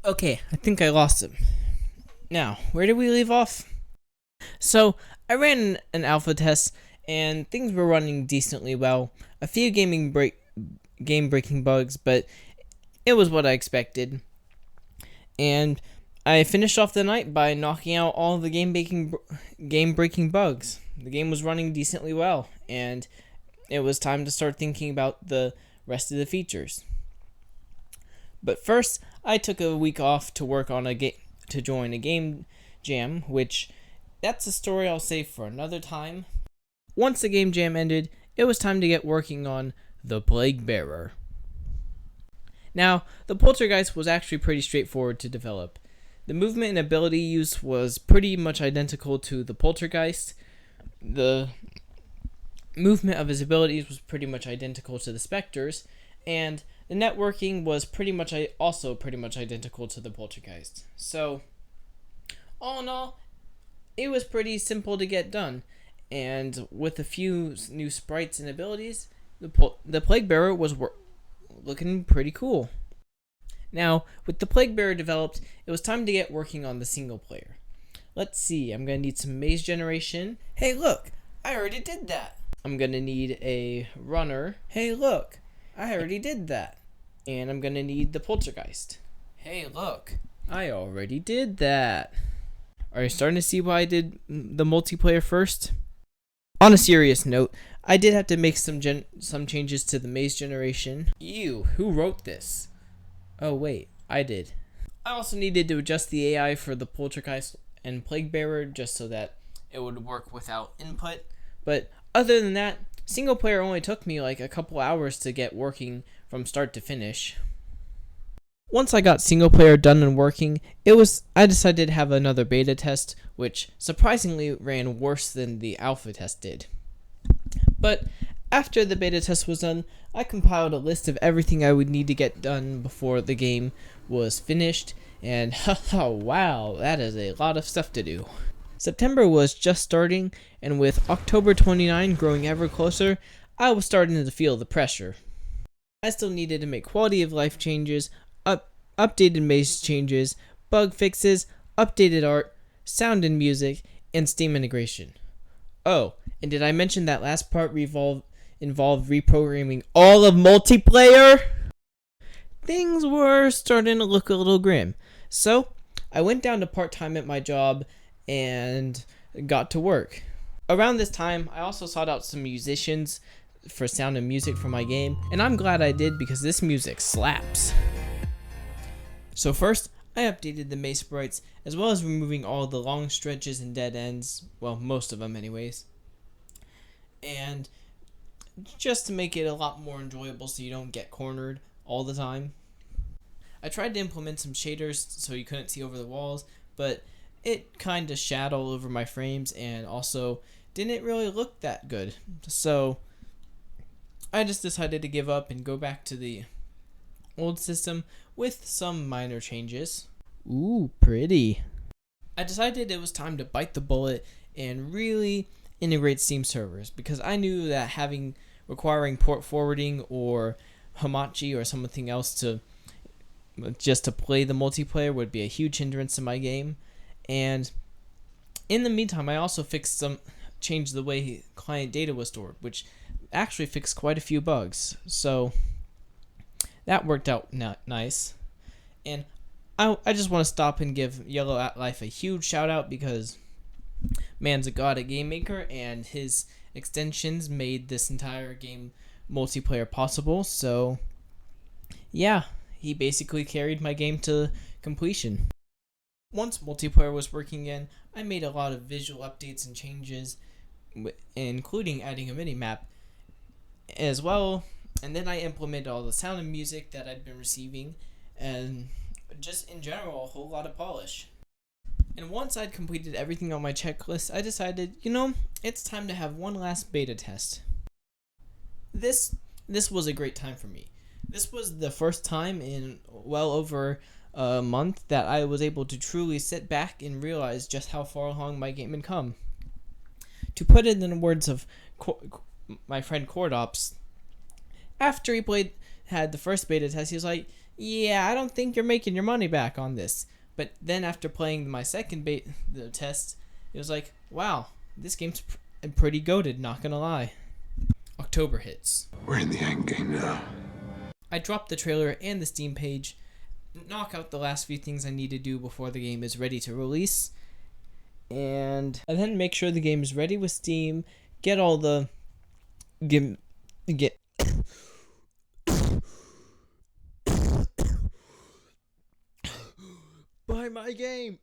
Okay, I think I lost him. Now, where did we leave off? So, I ran an alpha test and things were running decently well. A few game breaking bugs, but it was what I expected. And I finished off the night by knocking out all the game breaking bugs. The game was running decently well, and it was time to start thinking about the rest of the features. But first, I took a week off to work on to join a game jam, which that's a story I'll save for another time. Once the game jam ended, it was time to get working on the Plague Bearer. Now, the Poltergeist was actually pretty straightforward to develop. The movement and ability use was pretty much identical to the Poltergeist. The movement of his abilities was pretty much identical to the Spectres, and the networking was pretty much identical to the Poltergeist. So, all in all, it was pretty simple to get done, and with a few new sprites and abilities, the Plague Bearer was looking pretty cool. Now, with the Plague Bearer developed, it was time to get working on the single player. Let's see, I'm going to need some maze generation. Hey look, I already did that. I'm going to need a runner. Hey look, I already did that. And I'm going to need the Poltergeist. Hey look, I already did that. Are you starting to see why I did the multiplayer first? On a serious note, I did have to make some changes to the maze generation. Ew, who wrote this? Oh wait, I did. I also needed to adjust the AI for the Poltergeist and Plague Bearer just so that it would work without input. But other than that, single player only took me like a couple hours to get working from start to finish. Once I got single player done and working, I decided to have another beta test, which surprisingly ran worse than the alpha test did. But after the beta test was done, I compiled a list of everything I would need to get done before the game was finished, and wow, that is a lot of stuff to do. September was just starting, and with October 29 growing ever closer, I was starting to feel the pressure. I still needed to make quality of life changes, updated maze changes, bug fixes, updated art, sound and music, and Steam integration. Oh, and did I mention that last part involved reprogramming all of multiplayer? Things were starting to look a little grim. So, I went down to part-time at my job and got to work. Around this time, I also sought out some musicians for sound and music for my game, and I'm glad I did because this music slaps. So first, I updated the maze sprites, as well as removing all the long stretches and dead ends, well, most of them anyways, and just to make it a lot more enjoyable so you don't get cornered all the time. I tried to implement some shaders so you couldn't see over the walls, but it kind of shadowed all over my frames and also didn't really look that good. So I just decided to give up and go back to the old system with some minor changes. Ooh, pretty. I decided it was time to bite the bullet and really integrate Steam servers because I knew that requiring port forwarding or Hamachi or something else to play the multiplayer would be a huge hindrance to my game. And in the meantime, I also changed the way client data was stored, which actually fixed quite a few bugs. So that worked out nice. And I just want to stop and give Yellow at Life a huge shout out because man's a god at Game Maker and his extensions made this entire game multiplayer possible. So yeah, he basically carried my game to completion. Once multiplayer was working again, I made a lot of visual updates and changes, including adding a mini-map as well, and then I implemented all the sound and music that I'd been receiving, and just in general, a whole lot of polish. And once I'd completed everything on my checklist, I decided, it's time to have one last beta test. This was a great time for me. This was the first time in well over a month that I was able to truly sit back and realize just how far along my game had come. To put it in the words of my friend Cordops, after he had the first beta test, he was like, yeah, I don't think you're making your money back on this. But then after playing my second the test, it was like, wow, this game's pretty goated, not gonna lie. October hits. We're in the end game now. I drop the trailer and the Steam page, knock out the last few things I need to do before the game is ready to release, and I then make sure the game is ready with Steam, get all the get buy my game.